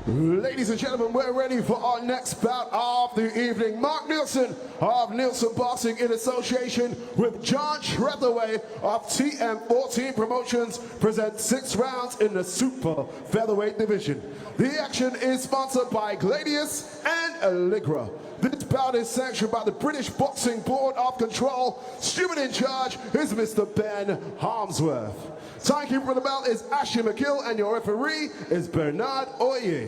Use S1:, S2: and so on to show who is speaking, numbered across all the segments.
S1: Ladies and gentlemen, we're ready for our next bout of the evening. Mark Nielsen of Nielsen Boxing in association with John Trethaway of TM14 Promotions present 6 rounds in the super featherweight division. The action is sponsored by Gladius and Allegra. This bout is sanctioned by the British Boxing Board of Control. Steward in charge is Mr. Ben Harmsworth. Timekeeper for the belt is Ashley McGill, and your referee is Bernard Oye.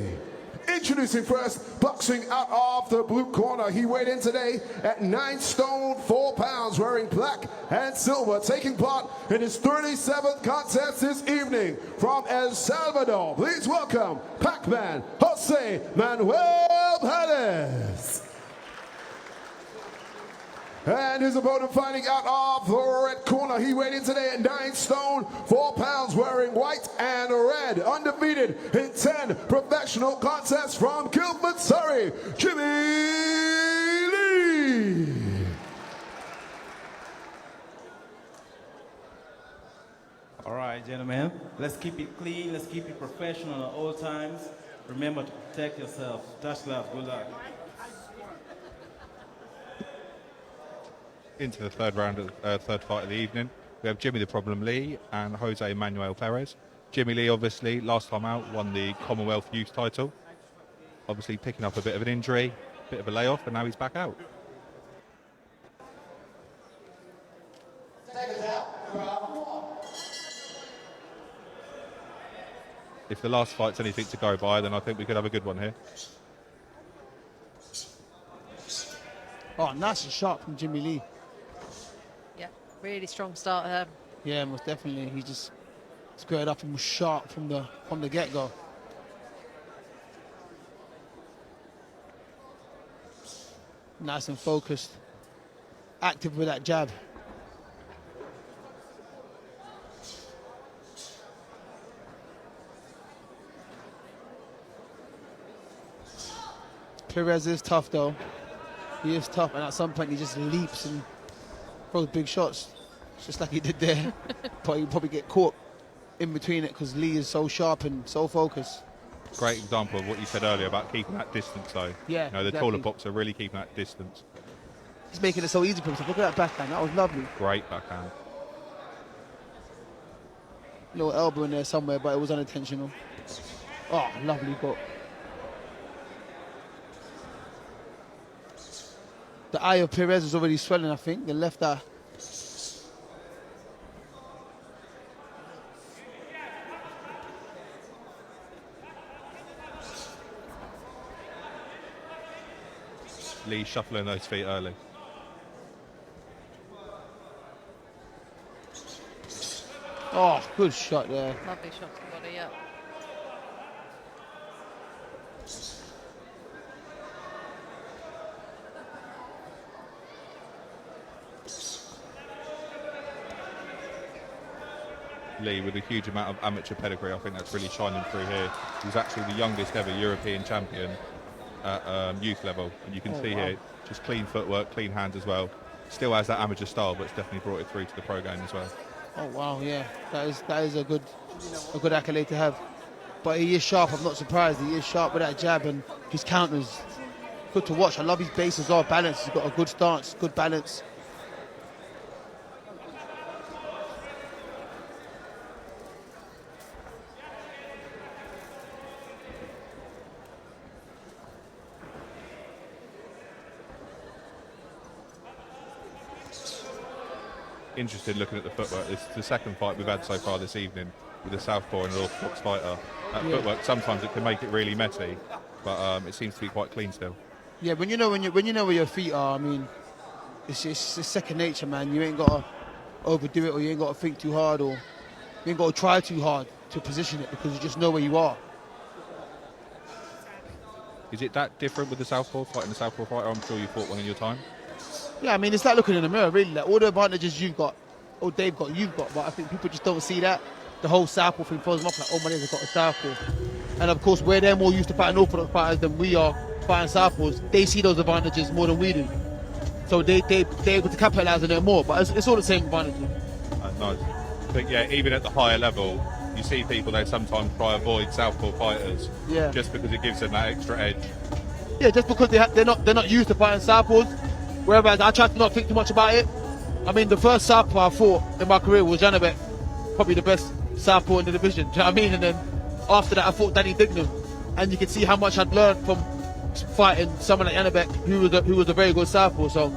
S1: Introducing first, boxing out of the blue corner. He weighed in today at 9 stone 4 pounds, wearing black and silver, taking part in his 37th contest this evening. From El Salvador, please welcome Pac-Man Jose Manuel Perez. And his opponent fighting out of the red corner. He weighed in today at 9 stone 4 pounds, wearing white and red. Undefeated in 10 professional contests from Guildford, Surrey, Jimmy Lee.
S2: All right, gentlemen, let's keep it clean, let's keep it professional at all times. Remember to protect yourself. Touch gloves, good luck.
S3: Into the third round, third fight of the evening. We have Jimmy the Problem Lee and Jose Manuel Perez. Jimmy Lee, obviously, last time out, won the Commonwealth Youth title. Obviously picking up a bit of an injury, bit of a layoff, and now he's back out. If the last fight's anything to go by, then I think we could have a good one here.
S4: Oh, nice and sharp from Jimmy Lee.
S5: Yeah, really strong start there.
S4: Yeah, most definitely. He just squared up and was sharp from the get-go. Nice and focused. Active with that jab. Perez is tough though. He is tough, and at some point he just leaps and throws big shots, just like he did there. But he'll probably get caught in between it because Lee is so sharp and so focused.
S3: Great example of what you said earlier about keeping that distance, though.
S4: Yeah,
S3: you know, the
S4: exactly.
S3: taller boxer really keeping that distance.
S4: He's making it so easy for himself. Look at that backhand, that was lovely.
S3: Great backhand.
S4: Little elbow in there somewhere, but it was unintentional. Oh, lovely hook. The eye of Perez is already swelling, I think. The left eye.
S3: Lee shuffling those feet early.
S4: Oh, good shot there.
S5: Lovely shot to the body, yeah.
S3: Lee with a huge amount of amateur pedigree. I think that's really shining through here. He's actually the youngest ever European champion at youth level, and you can see here just clean footwork, clean hands as well. Still has that amateur style, but it's definitely brought it through to the pro game as well.
S4: Oh wow, yeah, that is a good accolade to have. But he is sharp. I'm not surprised. He is sharp with that jab, and his counters good to watch. I love his base as well. Balance. He's got a good stance, good balance.
S3: Interested looking at the footwork. It's the second fight we've had so far this evening with a southpaw and an orthodox fighter. That footwork, sometimes it can make it really messy, but it seems to be quite clean still.
S4: Yeah, when you know where your feet are, I mean, it's second nature, man. You ain't got to overdo it, or you ain't got to think too hard, or you ain't got to try too hard to position it, because you just know where you are.
S3: Is it that different with the southpaw, fighting the southpaw fighter? I'm sure you fought one in your time.
S4: Yeah, I mean, it's like looking in the mirror, really. Like, all the advantages you've got, or they've got, you've got. But I think people just don't see that. The whole southpaw thing throws them off, like, oh, my nigga's got a southpaw. And of course, where they're more used to fighting orthodox fighters than we are fighting southpaws, they see those advantages more than we do. So they're able to capitalize on it more. But it's all the same advantages.
S3: Nice. I think, yeah, even at the higher level, you see people, they sometimes try to avoid southpaw fighters just because it gives them that extra edge.
S4: Yeah, just because they're not used to fighting southpaws. Whereas I try to not think too much about it. I mean, the first southpaw I fought in my career was Janabek, probably the best southpaw in the division. Do you know what I mean? And then after that, I fought Danny Dignam, and you can see how much I'd learned from fighting someone like Janabek, who was a very good southpaw. So,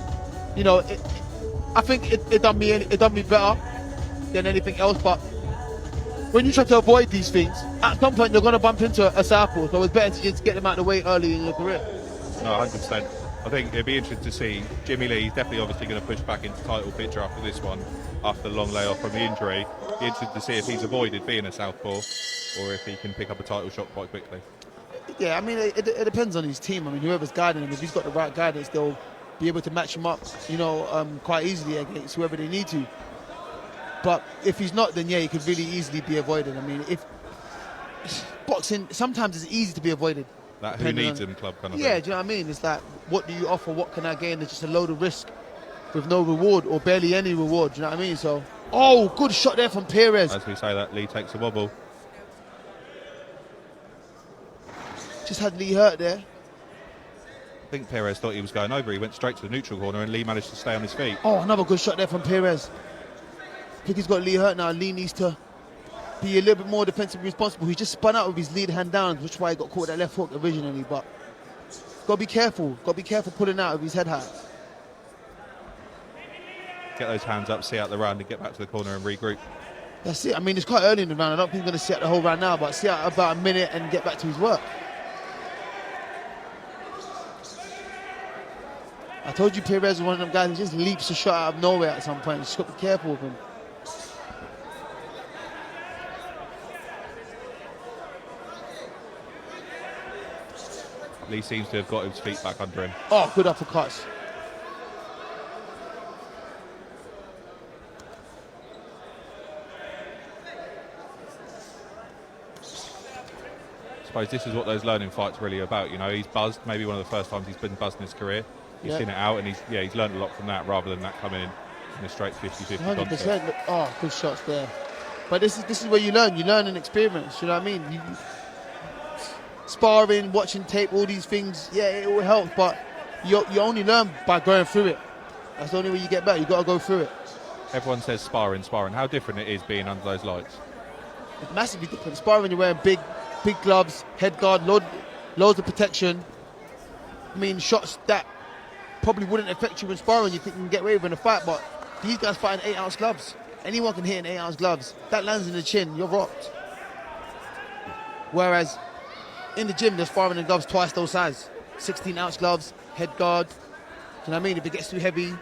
S4: you know, I think it done me better than anything else. But when you try to avoid these things, at some point you're going to bump into a southpaw. So it's better to just get them out of the way early in your career.
S3: No, 100%. I think it'd be interesting to see. Jimmy Lee is definitely obviously going to push back into title picture after this one, after the long layoff from the injury. Be interested to see if he's avoided being a southpaw or if he can pick up a title shot quite quickly.
S4: Yeah, I mean, it depends on his team. I mean, whoever's guiding him, if he's got the right guidance, they'll be able to match him up, you know, quite easily against whoever they need to. But if he's not, then yeah, he could really easily be avoided. I mean, if boxing, sometimes it's easy to be avoided.
S3: That who needs him club kind of thing.
S4: Yeah, do you know what I mean? It's like, what do you offer? What can I gain? It's just a load of risk with no reward or barely any reward. Do you know what I mean? So, oh, good shot there from Perez.
S3: As we say that, Lee takes a wobble.
S4: Just had Lee hurt there.
S3: I think Perez thought he was going over. He went straight to the neutral corner and Lee managed to stay on his feet.
S4: Oh, another good shot there from Perez. I think he's got Lee hurt now. Lee needs to be a little bit more defensively responsible. He just spun out with his lead hand down, which is why he got caught with that left hook originally. But got to be careful. Got to be careful pulling out of his head high.
S3: Get those hands up, see out the round and get back to the corner and regroup.
S4: That's it. I mean, it's quite early in the round. I don't think he's going to see out the whole round now, but see out about a minute and get back to his work. I told you Perez is one of them guys who just leaps a shot out of nowhere at some point. You just got to be careful with him.
S3: Lee seems to have got his feet back under him.
S4: Oh, good uppercuts.
S3: I suppose this is what those learning fights are really about. You know, he's buzzed. Maybe one of the first times he's been buzzed in his career. He's seen it out, and he's learned a lot from that, rather than that coming in a straight 50-50 concept.
S4: 100%. Oh, good shots there. But this is where you learn. You learn and experience. You know what I mean? Sparring, watching tape, all these things. Yeah, it all helps, but you only learn by going through it. That's the only way you get better. You got to go through it.
S3: Everyone says sparring. How different it is being under those lights.
S4: It's massively different. Sparring, you're wearing big gloves, head guard, loads of protection. I mean, shots that probably wouldn't affect you in sparring, you think you can get away with in a fight, but these guys fight in 8-ounce gloves. Anyone can hit in 8-ounce gloves. That lands in the chin, you're rocked. Whereas in the gym, they're sparring in gloves twice those size. 16-ounce gloves, head guard. Do you know what I mean? If it gets too heavy,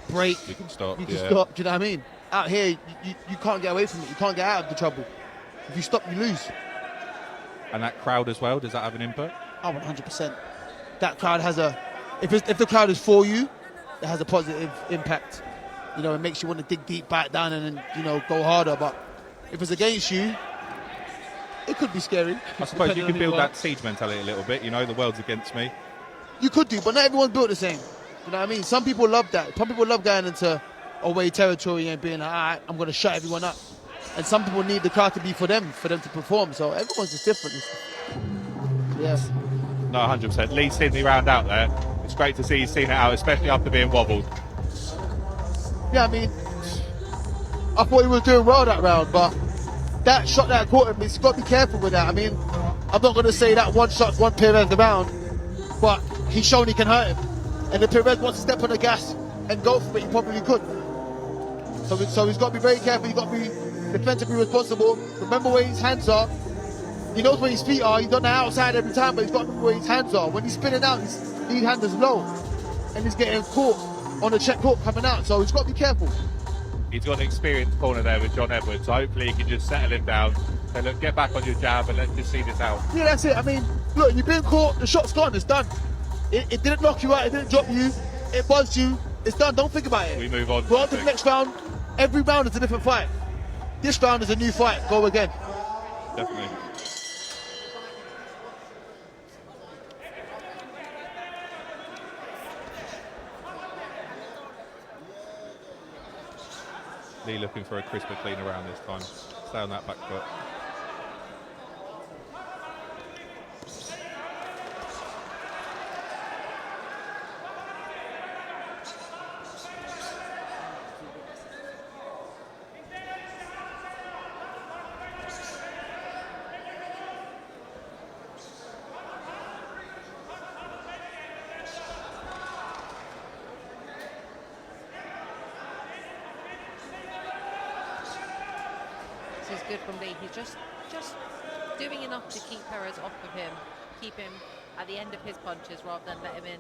S4: break.
S3: You can stop.
S4: You can stop. Do you know what I mean? Out here, you can't get away from it. You can't get out of the trouble. If you stop, you lose.
S3: And that crowd as well, does that have an input?
S4: Oh, 100%. That crowd has if the crowd is for you, it has a positive impact. You know, it makes you want to dig deep, back down, and then, you know, go harder. But if it's against you, it could be scary.
S3: I suppose you can build that siege mentality a little bit. You know, the world's against me.
S4: You could do, but not everyone's built the same. You know what I mean? Some people love that. Some people love going into away territory and being like, all right, I'm going to shut everyone up. And some people need the crowd to be for them to perform. So everyone's just different. Yes.
S3: No, 100%. Lee's seen me round out there. It's great to see he's seen it out, especially after being wobbled.
S4: Yeah, I mean, I thought he was doing well that round, but that shot that caught him, he's got to be careful with that. I mean, I'm not going to say that one shot, one Perez the round, but he's shown he can hurt him. And if Perez wants to step on the gas and go for it, he probably could. So he's got to be very careful. He's got to be defensively responsible. Remember where his hands are. He knows where his feet are. He's on the outside every time, but he's got to know where his hands are. When he's spinning out, his lead hand is low, and he's getting caught on the check hook coming out. So he's got to be careful.
S3: He's got an experienced corner there with John Edwards, so hopefully he can just settle him down. Say, look, get back on your jab and let's just see this out.
S4: Yeah, that's it. I mean, look, you've been caught. The shot's gone. It's done. It didn't knock you out. It didn't drop you. It buzzed you. It's done. Don't think about it.
S3: We move on.
S4: Go on to the next round. Every round is a different fight. This round is a new fight. Go again.
S3: Definitely. Lee looking for a crisper clean around this time. Stay on that back foot.
S5: good from Lee. He's just doing enough to keep Perez off of him, keep him at the end of his punches rather than let him in.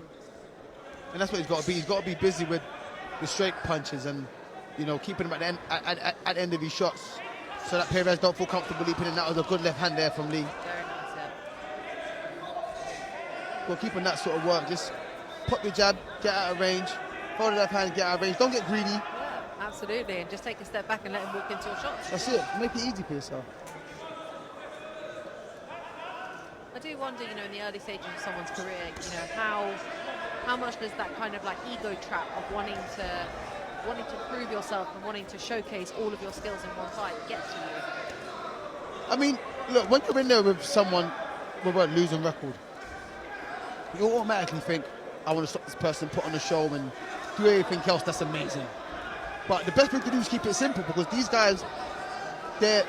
S4: And that's what he's got to be. He's got to be busy with the straight punches and, you know, keeping him at the end, at the end of his shots, so that Perez don't feel comfortable leaping in. That was a good left hand there from Lee.
S5: Very nice, yeah.
S4: Well, keeping that sort of work, just pop your jab, get out of range, hold the left hand, get out of range. Don't get greedy.
S5: Yeah, absolutely, and just take a step back and let him walk into your shots.
S4: That's it. Make it easy for yourself.
S5: I do wonder, you know, in the early stages of someone's career, you know, how much does that kind of like ego trap of wanting to prove yourself and wanting to showcase all of your skills in one fight get to you?
S4: I mean, look, when you're in there with someone with a losing record, you automatically think, I want to stop this person, put on a show and do everything else that's amazing. But the best thing to do is keep it simple, because these guys, they're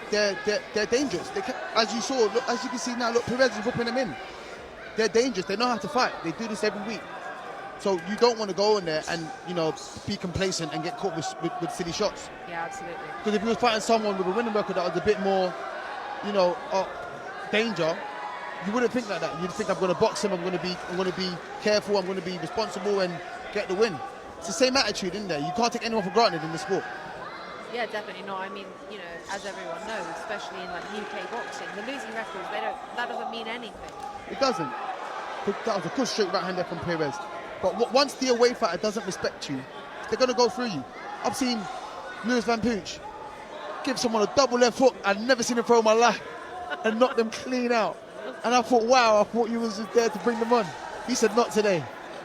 S4: dangerous. As you saw, look, as you can see now, look, Perez is whipping them in. They're dangerous. They know how to fight. They do this every week. So you don't want to go in there and, you know, be complacent and get caught with silly shots.
S5: Yeah, absolutely.
S4: Because if you were fighting someone with a winning record that was a bit more, you know, danger, you wouldn't think like that. You'd think, I'm going to box him. I'm going to be careful. I'm going to be responsible and get the win. It's the same attitude in there. You can't take anyone for granted in the sport.
S5: Yeah, definitely not. I mean, you know, as everyone knows, especially in like UK boxing, the losing records, that doesn't mean anything.
S4: It doesn't. That was a good straight right hand there from Perez. But once the away fighter doesn't respect you, they're going to go through you. I've seen Lewis Van Pooch give someone a double left hook I'd never seen him throw in my life and knock them clean out. And I thought, wow, I thought you was just there to bring them on. He said, not today.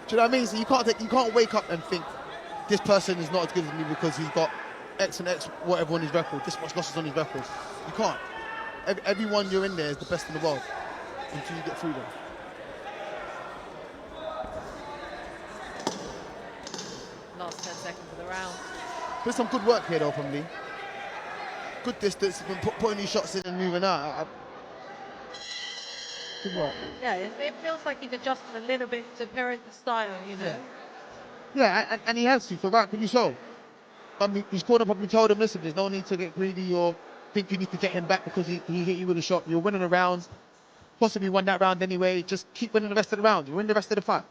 S4: Do you know what I mean? So you can't wake up and think this person is not as good as me because he's got X and X whatever on his record, this much losses on his record. You can't. Everyone you're in there is the best in the world until you get through them.
S5: Last 10 seconds of the round.
S4: There's some good work here though from Lee. Good distance, been putting these shots in and moving out. Good work.
S5: Yeah, it feels like he's adjusted a little bit to Perez's style, you know.
S4: Yeah, and he has to, so rightfully so. I mean, his corner probably told him, listen, there's no need to get greedy or think you need to get him back because he hit you with a shot. You're winning the rounds, possibly won that round anyway. Just keep winning the rest of the rounds. You win the rest of the fight.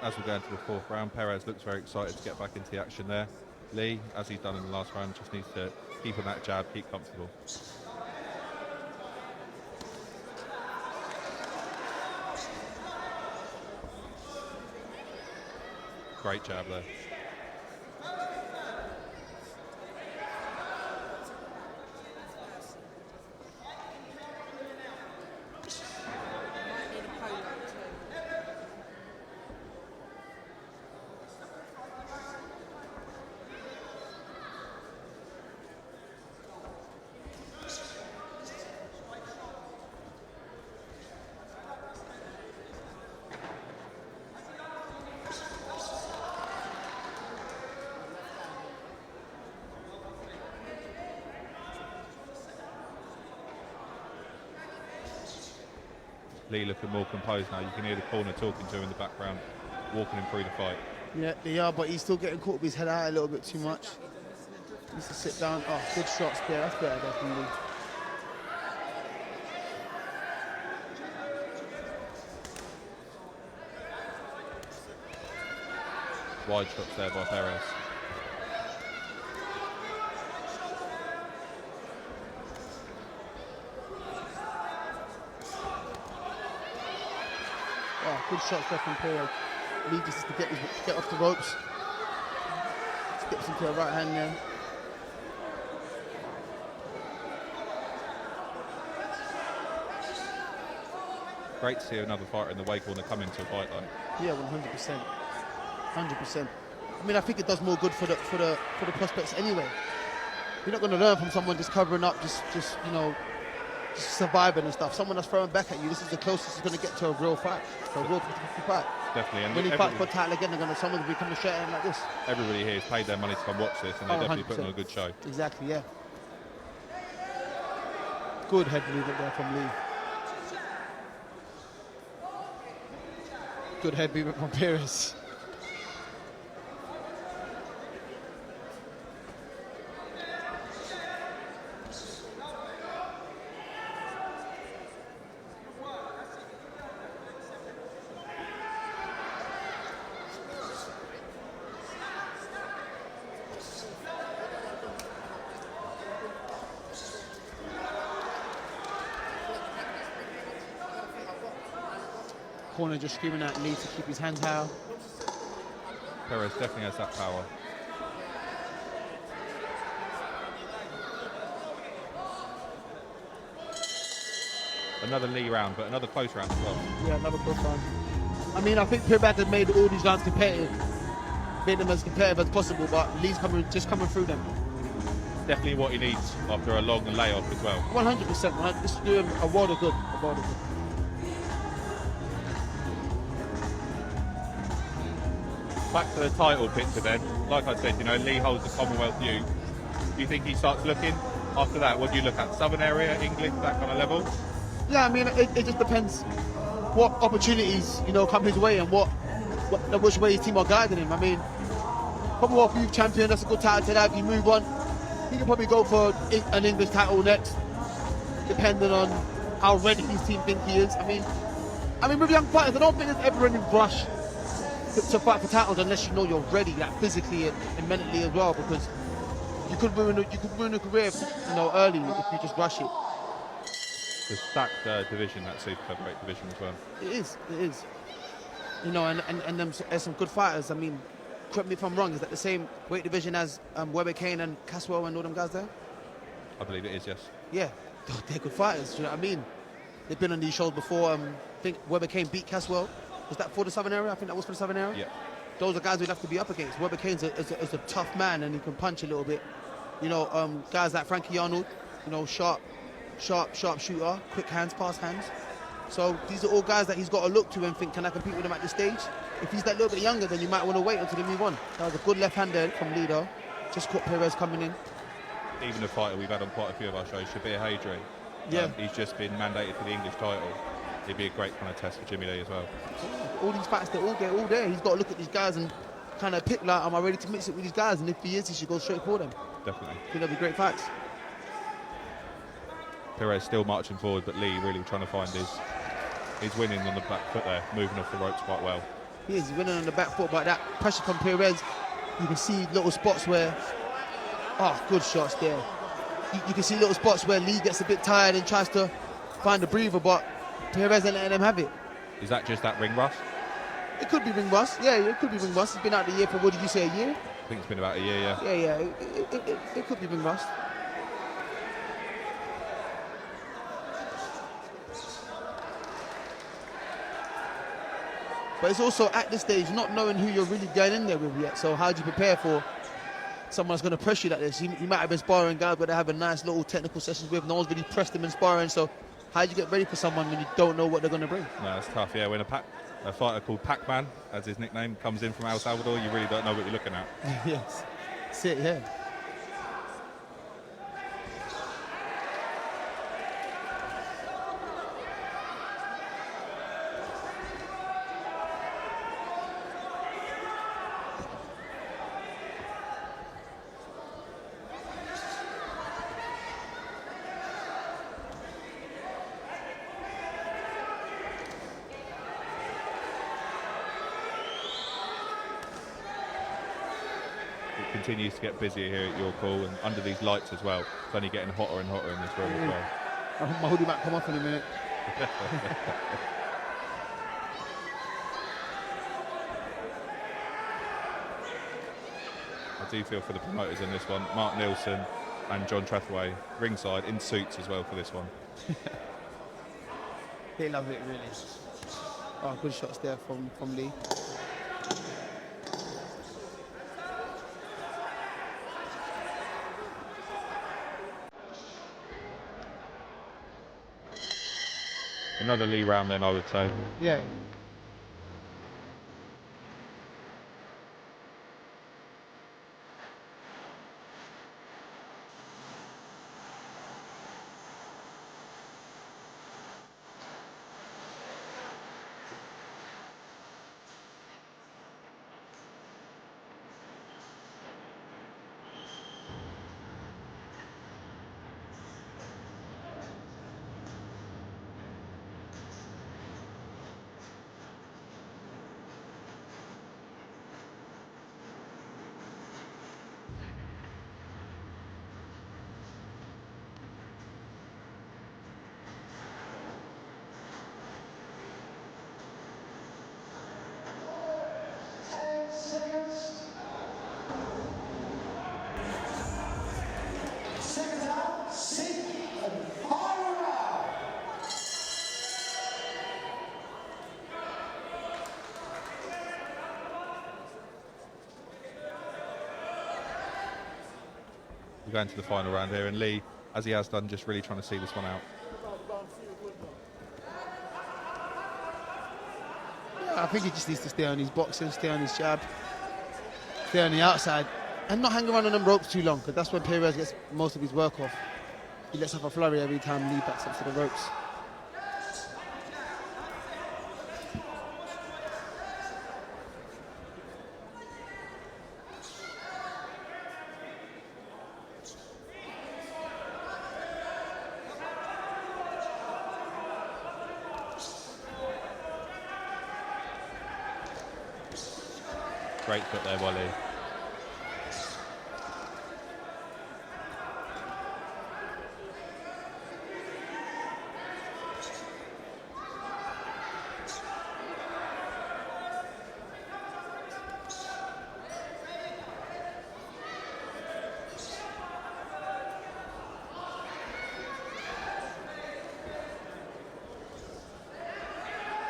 S3: As we go into the fourth round, Perez looks very excited to get back into the action there. Lee, as he's done in the last round, just needs to keep on that jab, keep comfortable. Great jab there. Lee looking more composed now. You can hear the corner talking to him in the background, walking him through the fight.
S4: Yeah, they are, but he's still getting caught with his head out a little bit too much. He needs to sit down. Oh, good shots there. That's better, definitely.
S3: Wide shots there by Perez.
S4: Oh, good shots there from Perez. Lee just to get off the ropes. Steps into a right hand there.
S3: Great to see another fighter in the weight corner come into a fight though.
S4: Yeah, 100%. 100%. I mean, I think it does more good for the prospects anyway. You're not going to learn from someone just covering up, just surviving and stuff. Someone that's throwing back at you, this is the closest it's going to get to a real fight, to a real 50-50 fight.
S3: Definitely. And
S4: when he fights for a title again, someone's going to be coming straight at him like this.
S3: Everybody here has paid their money to come watch this, and they're definitely
S4: 100%.
S3: putting on a good show.
S4: Exactly, yeah. Good head movement there from Lee. Good head movement from Perez. Corner just screaming at Lee to keep his hands high.
S3: Perez definitely has that power. Another Lee round, but another close round as well.
S4: Yeah, another close round. I mean, I think Perez has made all these rounds competitive, made them as competitive as possible, but Lee's just coming through them.
S3: Definitely what he needs after a long layoff as well.
S4: 100%, right? This is doing a world of good. A world of good.
S3: Back to the title picture then. Like I said, you know, Lee holds the Commonwealth Youth. Do you think he starts looking after that? What do you look at? Southern area, England, that kind of level?
S4: Yeah, I mean, it just depends what opportunities, come his way and which way his team are guiding him. I mean, Commonwealth Youth Champion, that's a good title to have. You move on. He can probably go for an English title next, depending on how ready his team think he is. I mean, with young fighters, I don't think there's ever any rush to fight for titles unless you know you're ready, like physically and mentally as well, because you could ruin a career, early if you just rush it.
S3: The stacked division, that super featherweight division as well.
S4: It is. And there's some good fighters. I mean, correct me if I'm wrong, is that the same weight division as Weber Kane and Caswell and all them guys there?
S3: I believe it is, yes.
S4: Yeah, they're good fighters, do you know what I mean? They've been on these shows before. I think Weber Kane beat Caswell. Was that for the Southern area? I think that was for the Southern area.
S3: Yeah.
S4: Those are guys we'd have to be up against. Weber Kane's a tough man and he can punch a little bit. Guys like Frankie Arnold, sharp shooter, quick hands, fast hands. So these are all guys that he's got to look to and think, can I compete with him at this stage? If he's that little bit younger, then you might want to wait until they move on. That was a good left hand there from Lido. Just caught Perez coming in.
S3: Even a fighter we've had on quite a few of our shows, Shabir Hadri.
S4: Yeah.
S3: He's just been mandated for the English title. It'd be a great kind of test for Jimmy Lee as well.
S4: All these fights, they're all there. He's got to look at these guys and kind of pick, like, am I ready to mix it with these guys? And if he is, he should go straight for them.
S3: Definitely.
S4: I think they'll be great fights.
S3: Perez still marching forward, but Lee really trying to find his winning on the back foot there, moving off the ropes quite well.
S4: He is winning on the back foot, but that pressure from Perez, you can see little spots where, good shots there. You can see little spots where Lee gets a bit tired and tries to find a breather, but Perez ain't letting him have it.
S3: Is that just that ring rust?
S4: It could be ring rust. Yeah, it could be ring rust. He's been out the year for, what did you say, a year?
S3: I think it's been about a year, yeah.
S4: Yeah. It could be ring rust. But it's also at this stage not knowing who you're really going in there with yet. So how do you prepare for someone that's going to press you like this? He might have been sparring guys, but they have a nice little technical sessions with. No one's really pressed him in sparring. So how do you get ready for someone when you don't know what they're going to bring?
S3: No, it's tough, yeah. When a fighter called Pac-Man, as his nickname, comes in from El Salvador, you really don't know what you're looking at.
S4: Yes, that's it, yeah.
S3: Continues to get busier here at your call and under these lights as well. It's only getting hotter and hotter in this room as well.
S4: My hoodie might come off in a minute.
S3: I do feel for the promoters in this one. Mark Nielsen and John Trethaway ringside in suits as well for this one.
S4: They love it, really. Oh, good shots there from Lee.
S3: Another Lee round then, I would say.
S4: Yeah.
S3: We're going to the final round here, and Lee, as he has done, just really trying to see this one out.
S4: Yeah, I think he just needs to stay on his boxing, stay on his jab, stay on the outside, and not hang around on them ropes too long, because that's when Perez gets most of his work off. He lets off a flurry every time Lee backs up to the ropes.
S3: Great foot there by Lee.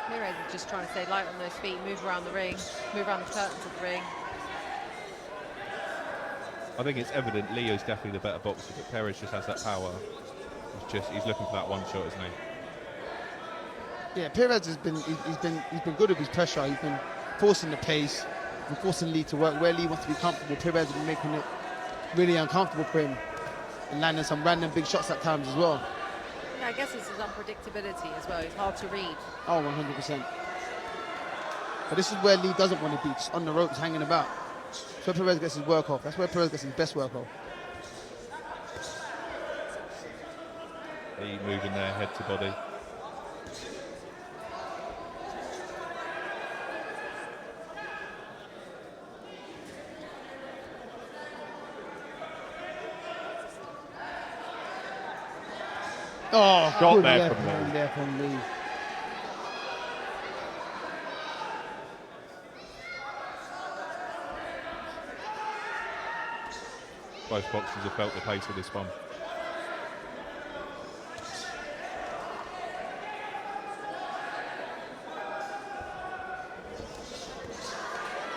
S5: Perez is just trying to stay light on those feet, move around the ring, move around the curtains of the ring.
S3: I think it's evident Leo's definitely the better boxer, but Perez just has that power. He's looking for that one shot, isn't he?
S4: Yeah, Perez has been he's been good with his pressure. He's been forcing the pace, and forcing Lee to work where Lee wants to be comfortable. Perez has been making it really uncomfortable for him, and landing some random big shots at times as well.
S5: Yeah, I guess it's his unpredictability as well. It's hard to read.
S4: Oh, 100%. But this is where Lee doesn't want to be, just on the ropes, hanging about. That's where Perez gets his work off. That's where Perez gets his best work off.
S3: Lee moving there, head to body.
S4: Oh,
S3: Got
S4: good
S3: there
S4: left
S3: from
S4: hand
S3: Lee.
S4: there from Lee.
S3: Both boxers have felt the pace of this one.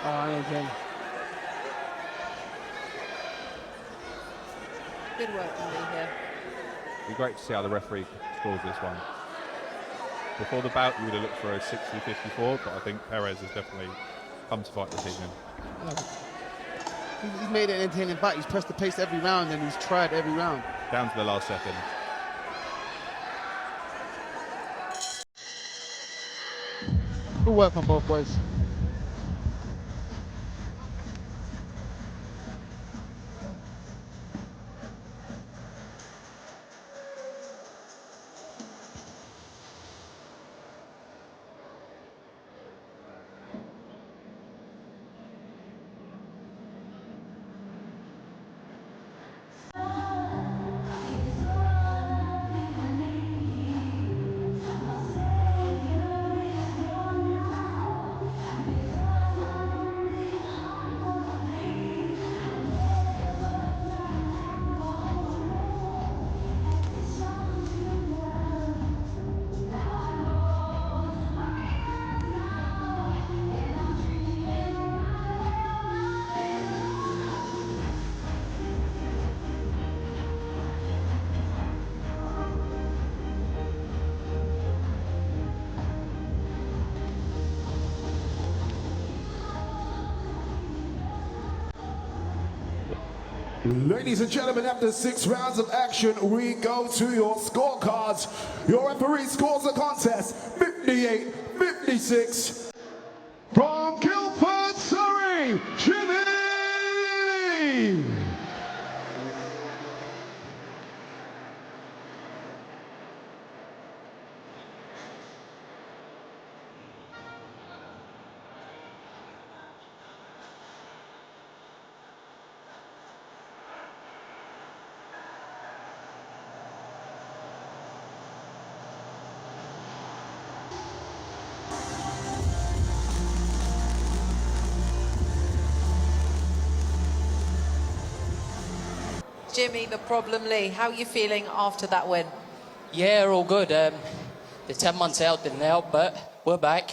S4: Oh, and again.
S5: Good work from Lee here.
S3: It'd be great to see how the referee scores this one. Before the bout, you would have looked for a 60-54, but I think Perez has definitely come to fight this evening.
S4: He's made it an entertaining fight. He's pressed the pace every round, and he's tried every round.
S3: Down to the last second.
S4: Good work from both boys.
S1: Ladies and gentlemen, after 6 rounds of action, we go to your scorecards. Your referee scores the contest 58-56. From Guildford, Surrey, Jimmy!
S5: Jimmy, the problem Lee, how are you feeling after that win?
S6: Yeah, all good. The 10 months out didn't help, but we're back.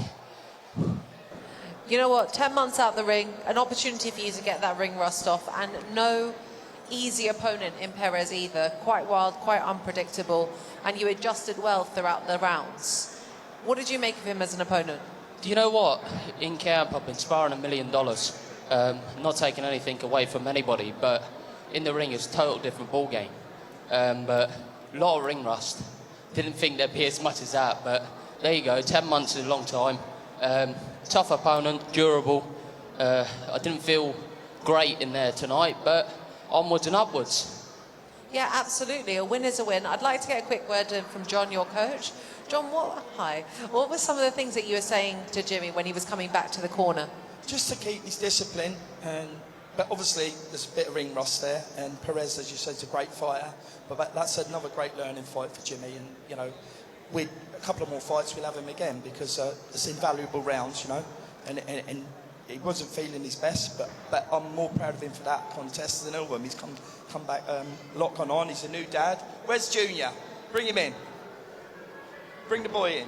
S5: You know what, 10 months out the ring, an opportunity for you to get that ring rust off, and no easy opponent in Perez either. Quite wild, quite unpredictable, and you adjusted well throughout the rounds. What did you make of him as an opponent?
S6: Do you know what? In camp, I've been sparring $1 million. Not taking anything away from anybody, but in the ring, it's a total different ball game. But a lot of ring rust. Didn't think there'd be as much as that, but there you go. 10 months is a long time. Tough opponent, durable. I didn't feel great in there tonight, but onwards and upwards.
S5: Yeah, absolutely. A win is a win. I'd like to get a quick word from John, your coach. John, what were some of the things that you were saying to Jimmy when he was coming back to the corner?
S7: Just to keep his discipline, but obviously there's a bit of ring rust there, and Perez, as you said, is a great fighter, but that's another great learning fight for Jimmy, and you know, with a couple of more fights we'll have him again, because it's invaluable rounds, you know, and he wasn't feeling his best, but I'm more proud of him for that contest than all of them. He's come back, lock on, he's a new dad. Where's Junior? Bring him in. Bring the boy in.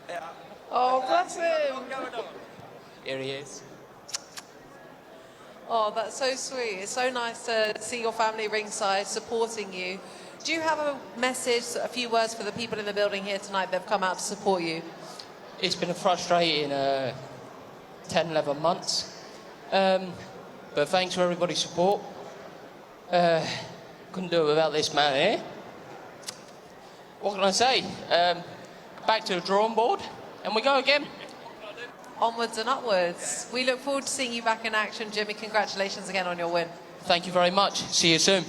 S7: Yeah.
S5: Oh, bless him.
S7: What's going on?
S6: Here he is.
S5: Oh, that's so sweet. It's so nice to see your family ringside supporting you. Do you have a message, a few words for the people in the building here tonight that have come out to support you?
S6: It's been a frustrating 10, 11 months. But thanks for everybody's support. Couldn't do it without this man here. What can I say? Back to the drawing board, and we go again.
S5: Onwards and upwards. We look forward to seeing you back in action, Jimmy. Congratulations again on your win.
S6: Thank you very much. See you soon.